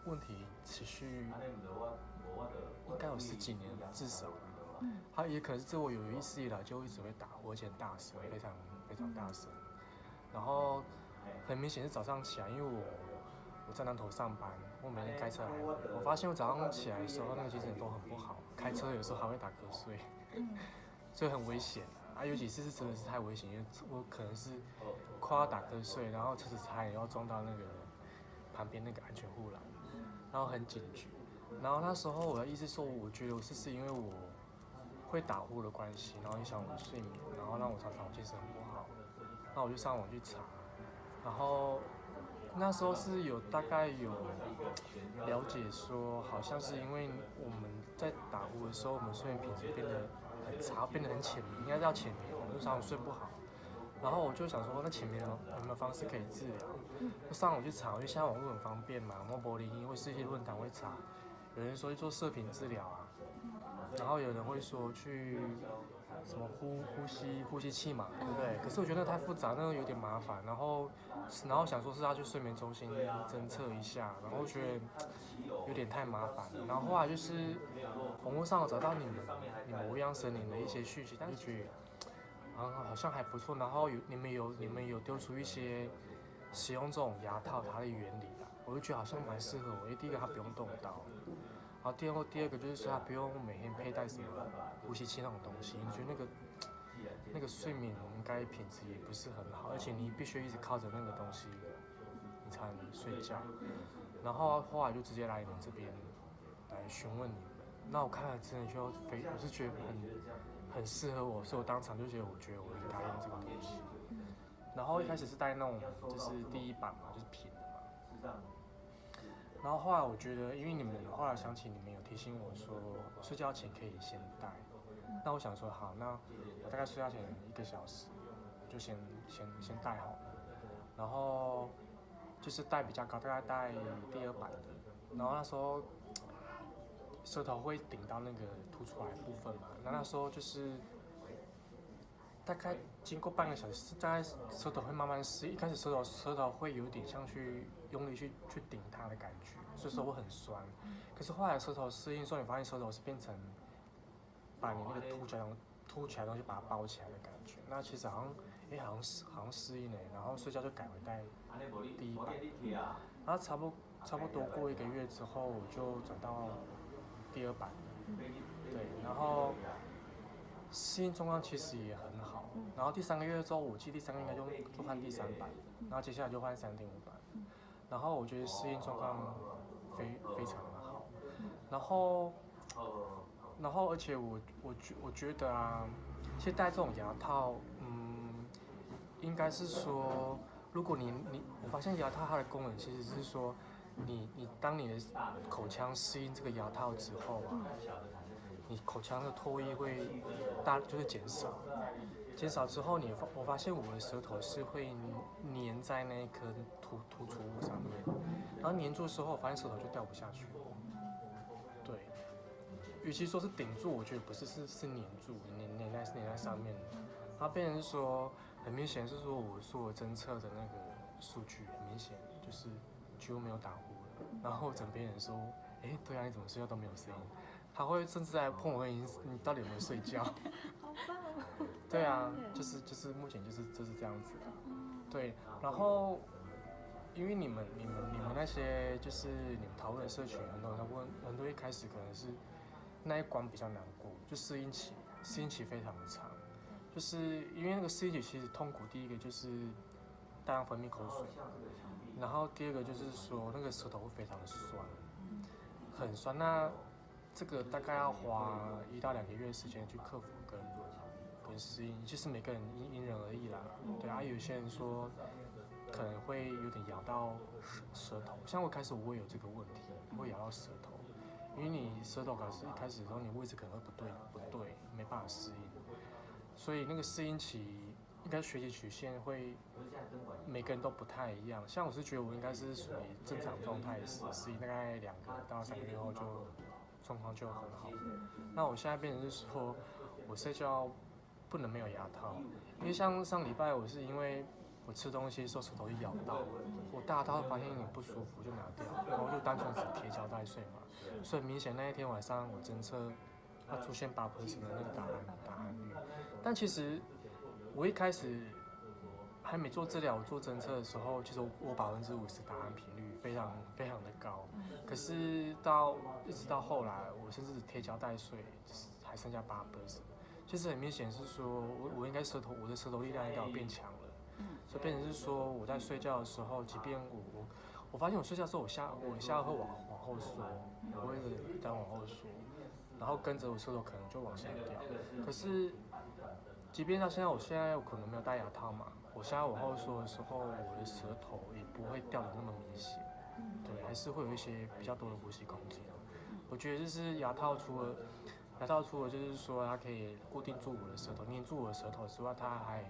问题持续应该有10几年至少。它也可能是自我有意识以来就一直会打呼，而且很大声，非常非常大声。然后很明显是早上起来，因为我在南投上班，我每天开车来回，我发现我早上起来的时候那个精神都很不好，开车有时候还会打瞌睡，所以很危险啊。尤其是真的是太危险，因为我可能是快要打瞌睡，然后车子差点要撞到那个旁边那个安全护栏，然后很警觉。然后那时候我的意思说，我觉得是因为我会打呼的关系，然后影响我的睡眠，然后让我常常精神很不好。那我就上网去查，然后那时候是大概有了解说，好像是因为我们在打呼的时候，我们睡眠品质变得很差，变得很浅眠，应该叫浅眠，我就常常睡不好。然后我就想说，那浅眠有没有方式可以治疗？就上网去查，因为现在网络很方便嘛，莫柏林或是一些论坛会查，有人说去做射频治疗啊，然后有人会说去什么呼吸器嘛，对不对？可是我觉得那太复杂，那个有点麻烦。然后想说是要去睡眠中心侦测一下，然后觉得有点太麻烦了。然后后来就是网络上有找到你们无恙森林的一些讯息，但是觉得好像还不错。然后你们有丢出一些使用这种牙套它的原理啊，我就觉得好像蛮适合我。因为第一个它不用动刀。然后第二个就是说，他不用每天佩戴什么呼吸器那种东西，你觉得那个睡眠应该品质也不是很好，而且你必须一直靠着那个东西，你才能睡觉。然后后来就直接来你们这边来询问你们，那我看了真的我是觉得很适合我，所以我当场就觉得我应该用这个东西。然后一开始是戴那种就是第一版嘛，就是平的嘛。然后后来我觉得，因为后来想起你们有提醒我说，睡觉前可以先戴。那我想说，好，那我大概睡觉前1个小时，就先戴好了。然后就是戴比较高，大概戴第2版的。然后那时候舌头会顶到那个凸出来的部分嘛，那时候就是大概经过半个小时，大概舌头会慢慢适应。一开始舌头会有点像去用力去顶它的感觉，所以说会很酸。可是后来舌头适应之后，你发现舌头是变成把你那个凸起来的东西把它包起来的感觉。那其实好像适应了，然后睡觉就改回戴第一版。然后差不多过1个月之后，我就转到第2版。对，然后适应状况其实也很好。然后第3个月之后，我记得第3个月应该就换第3版，然后接下来就换3.5版。然后我觉得适应状况非常的好。然后而且我觉得啊，其实戴这种牙套，应该是说，如果我发现牙套它的功能其实是说，当你的口腔适应这个牙套之后啊，你口腔的唾液会就是减少。减少之后，我发现我的舌头是会粘在那一颗突出物上面，然后粘住之后，我发现舌头就掉不下去。对，与其说是顶住，我觉得不是，是粘住，粘在上面的。它变成是说，很明显是说我侦测的那个数据很明显就是几乎没有打呼了。然后枕边人说，对啊，你怎么睡觉都没有声音？他会甚至来碰我，你到底有没有睡觉？好棒哦！对啊，就是目前就是这样子的。对，然后因为你们那些就是你们讨论的社群，很多一开始可能是那一关比较难过，就适应期非常的长。就是因为那个适应期其实痛苦，第一个就是大量分泌口水，然后第二个就是说那个舌头会非常的酸，很酸。那这个大概要花1到2个月的时间去克服跟适应，其实每个人因人而异啦。对啊，有些人说可能会有点咬到舌头，像我开始我也有这个问题，会咬到舌头，因为你舌头一开始的时候你位置可能会不对，没办法适应，所以那个适应期应该学习曲线会每个人都不太一样。像我是觉得我应该是属于正常状态，适应大概2个到3个月后就状况就很好。那我现在变成是说，我睡觉不能没有牙套，因为像上礼拜我是因为我吃东西的时候舌头一咬到，我大家会发现有点不舒服就拿掉，然后就单纯只贴胶带睡嘛。所以明显那一天晚上我侦测它出现8%的那个打鼾率，但其实我一开始还没做治疗，我做侦测的时候，其实我50%打鼾频率非常非常的高，可是一直到后来，我甚至贴胶带睡，还剩下8%。其实很明显是说，我应该我的舌头力量应该有变强了，所以变成是说我在睡觉的时候，即便我发现我睡觉的时候，我下颚会往后缩，我会单往后缩，然后跟着我舌头可能就往下掉。可是，即便到现在，我可能没有戴牙套嘛，我下颚往后缩的时候，我的舌头也不会掉得那么明显，对，还是会有一些比较多的呼吸空间。我觉得就是牙套除了就是说它可以固定住我的舌头，黏住我的舌头之外，它还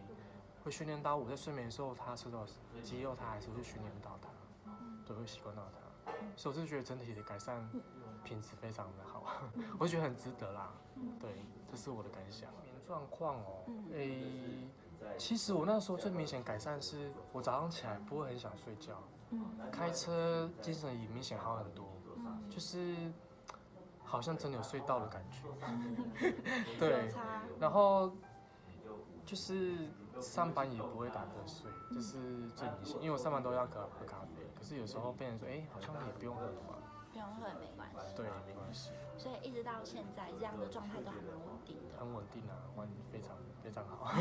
会训练到我在睡眠的时候，它舌头肌肉它还是会训练到它，对，会习惯到它，所以我是觉得整体的改善品质非常的好，我觉得很值得啦，对，这是我的感想。睡眠状况哦，其实我那时候最明显改善是我早上起来不会很想睡觉，开车精神也明显好很多，就是好像真的有睡到的感觉，对，然后就是上班也不会打瞌睡，这是最明显，因为我上班都要喝咖啡，可是有时候被人说，好像也不用喝了嘛，不用喝也没关系，对，没关系，所以一直到现在这样的状态都还蛮稳定的，很稳定啊，非常非常好，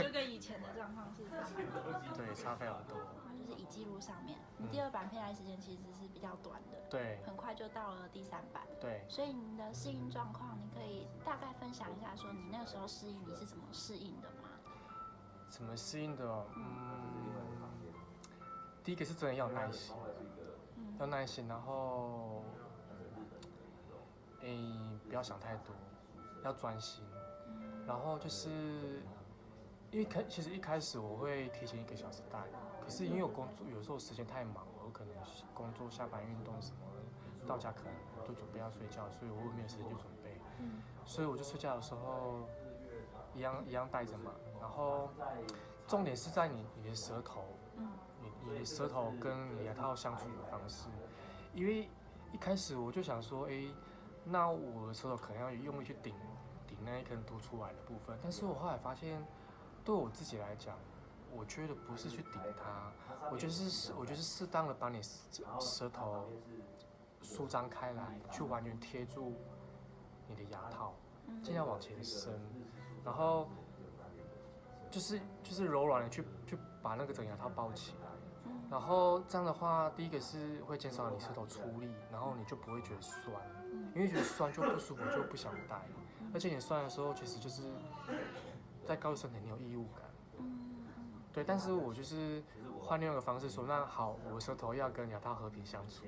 就跟以前的状况是差蛮多，对，差非常多。就是以记录上面，你第2版配来时间其实是比较短的，对，很快就到了第3版，对，所以你的适应状况，你可以大概分享一下，说你那个时候适应你是怎么适应的吗？怎么适应的哦？第一个是真的要有耐心，要耐心，然后，不要想太多，要专心，然后就是，其实一开始我会提前1个小时带，可是因为我工作有时候时间太忙，我可能工作、下班、运动什么的，到家可能都准备要睡觉，所以我没有时间去准备，所以我就睡觉的时候一样带着嘛，然后重点是在你的舌头，你的舌头跟你牙套相处的方式，因为一开始我就想说，那我的舌头可能要用力去顶那一根凸出来的部分，但是我后来发现，对我自己来讲，我觉得不是去顶它，我觉得是适当的把你舌头舒张开来，去完全贴住你的牙套，尽量往前伸，然后就是柔软的去把那个整个牙套包起来。然后这样的话，第一个是会减少你舌头出力，然后你就不会觉得酸，因为觉得酸就不舒服，就不想戴。而且你酸的时候，其实就是在告诉身体你有异物感。对，但是我就是换另外一个方式说，那好，我舌头要跟牙套和平相处，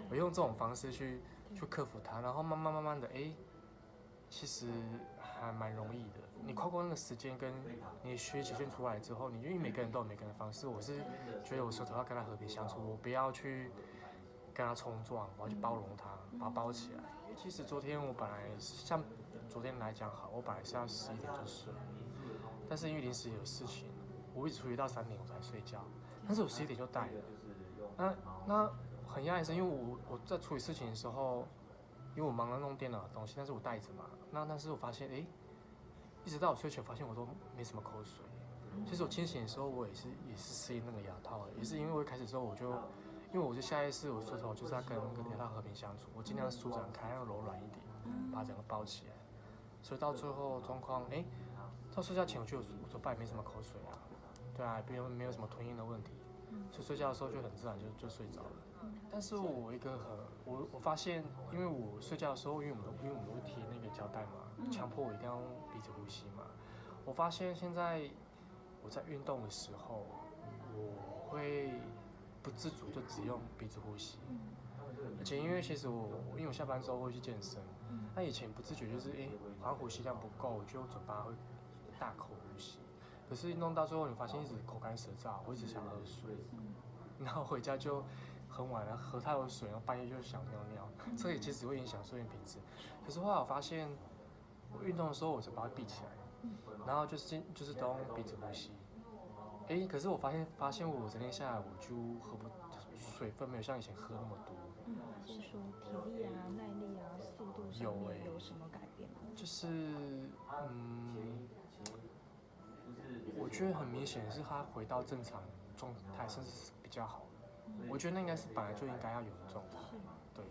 我用这种方式去克服它，然后慢慢的，其实还蛮容易的。你跨过那个时间跟你学习现出来之后，因为每个人都有每个人的方式，我是觉得我舌头要跟他和平相处，我不要去跟他冲撞，我要去包容他，把他包起来。其实昨天我本来像昨天来讲好，我本来是要11点就睡，但是因为临时有事情，我一直处理到3点我才睡觉，但是我11点就带了。那很讶异是，因为我在处理事情的时候，因为我忙着弄电脑的东西，但是我带着嘛，但是我发现一直到我睡前，发现我都没什么口水。其实我清醒的时候，我也是适应那个牙套的，也是因为我一开始的时候因为我是下意识，我舌头就是要跟那个牙套和平相处，我尽量舒展开，要柔软一点，把整个包起来。所以到最后状况，到睡觉前我嘴巴也没什么口水啊，对啊，没有什么吞咽的问题，所以睡觉的时候就很自然就睡着了。但是我发现，因为我睡觉的时候，因为我们会贴那个胶带嘛，强迫我一定要用鼻子呼吸嘛。我发现现在我在运动的时候，我会不自主就只用鼻子呼吸。而且因为其实因为我下班之后会去健身，那以前不自觉就是好像呼吸量不够，我就嘴巴会大口呼吸。可是运动到最后，你发现一直口干舌燥，我一直想喝水，然后回家就很晚了，喝太多水，然后半夜就想尿尿，这也其实会影响睡眠品质。可是后来我发现，我运动的时候我嘴巴会闭起来，然后就是都用鼻子呼吸，可是我发现我整天下来，我就水分没有像以前喝那么多。是说体力啊、耐力啊、速度上面有什么改变吗？就是我觉得很明显是他回到正常状态，甚至是比较好的。我觉得那应该是本来就应该要有的状态。对，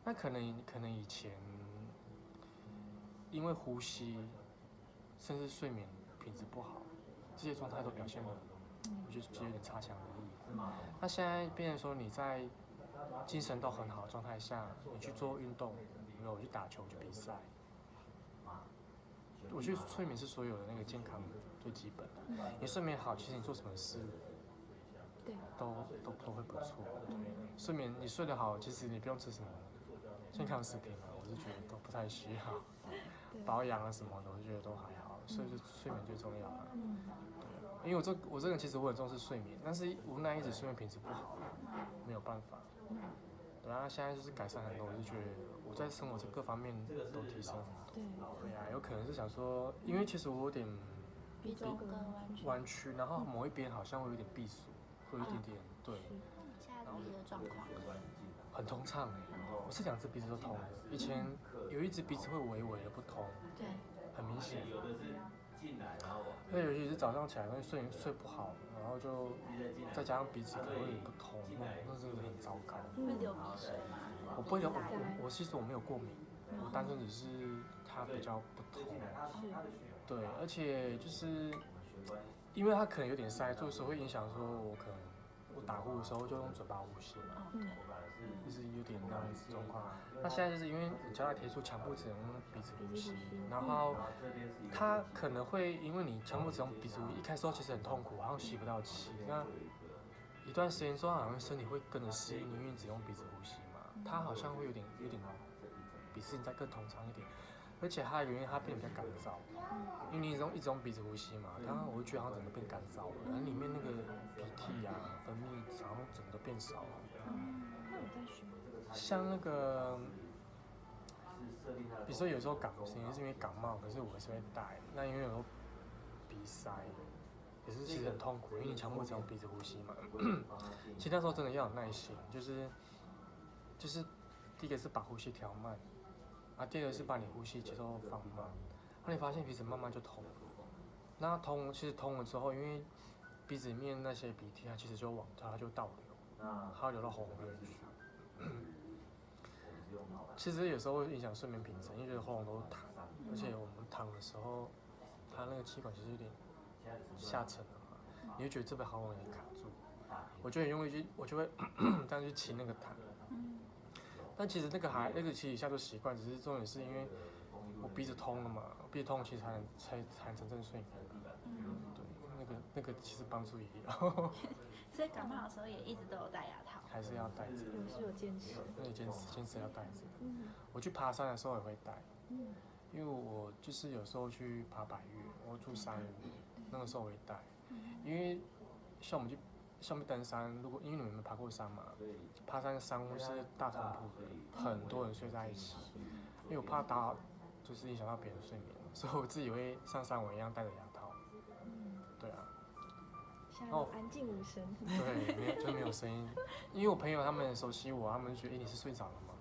那可能以前因为呼吸，甚至睡眠品质不好，这些状态都表现的，我觉得有点差强人意。那现在变成说你在精神都很好的状态下，你去做运动，我去打球去比赛，我觉得睡眠是所有的那个健康最基本的。你睡眠好，其实你做什么事都会不错。睡眠你睡得好，其实你不用吃什么健康食品啊，我是觉得都不太需要。保养啊什么的，我觉得都还好，所以睡眠最重要了。因为我这个人其实我很重视睡眠，但是无奈一直睡眠品质不好，没有办法。对啊，现在就是改善很多，我就觉得我在生活这各方面都提升很多。对啊，有可能是想说，因为其实我有点鼻中隔弯曲，然后某一边好像会有点闭锁，会有一点点对。现在鼻子的状况很通畅我是2只鼻子都通的，以前有一只鼻子会微微的不通，对，很明显。那尤其是早上起来会睡不好，然后就再加上鼻子可能会有点不通，那真的很糟糕。会流鼻水吗？我不会流，我其实我没有过敏，我单纯只是它比较不通。对，而且就是因为它可能有点塞住，所以会影响说我可能我打呼的时候就用嘴巴呼吸嘛。就是有点那样子状况。那现在就是因为你胶带贴出强迫只能用鼻子呼吸，然后它可能会因为你强迫只用鼻子呼吸，一开始其实很痛苦，好像吸不到气。那一段时间之后，好像身体会跟着适应，因为你只用鼻子呼吸嘛，它好像会有点比之前再更通畅一点。而且它的原因，它变得比较干燥，因为你一直用鼻子呼吸嘛，它我会觉得它整个变干燥了，然后里面那个鼻涕啊、分泌好像整个都变少了。那我在学，像那个，比如说有时候是因为感冒，可是我还是会戴。那因为有时候鼻塞，也是其实很痛苦，因为你强迫只用鼻子呼吸嘛。其实那时候真的要有耐心，就是第一个是把呼吸调慢，第二个是把你呼吸节奏放慢，那你发现鼻子慢慢就通了。那其实通了之后，因为鼻子里面那些鼻涕它其实它就倒流，它流到喉咙那边去。其实有时候会影响睡眠品质，因为觉得喉咙都躺，而且我们躺的时候，它那个气管其实有点下沉了嘛，你会觉得这边喉咙有点卡住。我就很用力我就会这样去亲那个痰。但其实那个其实一下就习惯，只是重点是因为我鼻子通了嘛，鼻子通其实才能真正睡眠。对，那个其实帮助也有。所以感冒的时候也一直都有戴牙套。还是要戴着。有坚持。那坚持要戴着。我去爬山的时候也会戴。因为我就是有时候去爬百岳，我住山屋，那个时候我会戴。因为像我们去登山，因为你们没爬过山嘛，爬山山屋是大通铺的，很多人睡在一起。因为我怕就是影响到别人睡眠，所以我自己会像山我一样戴着牙套。对啊。现在安静无声。对，就没有声音。因为我朋友他们熟悉我，他们就觉得你是睡着了吗？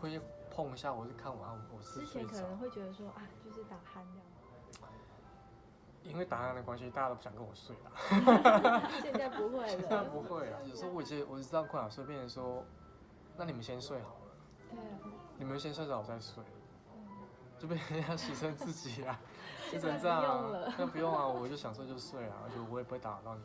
会碰一下我，就看我是睡着。之前可能会觉得说就是打鼾这样。因为打鼾的关系，大家都不想跟我睡了。现在不会了。现在不会了。有时候我是这样困扰，所以变成说，那你们先睡好了。对。你们先睡着，我再睡。就被人家牺牲自己啊，就成这样啊。那不用啊，我就想睡就睡啊，而且我也不会打扰到你。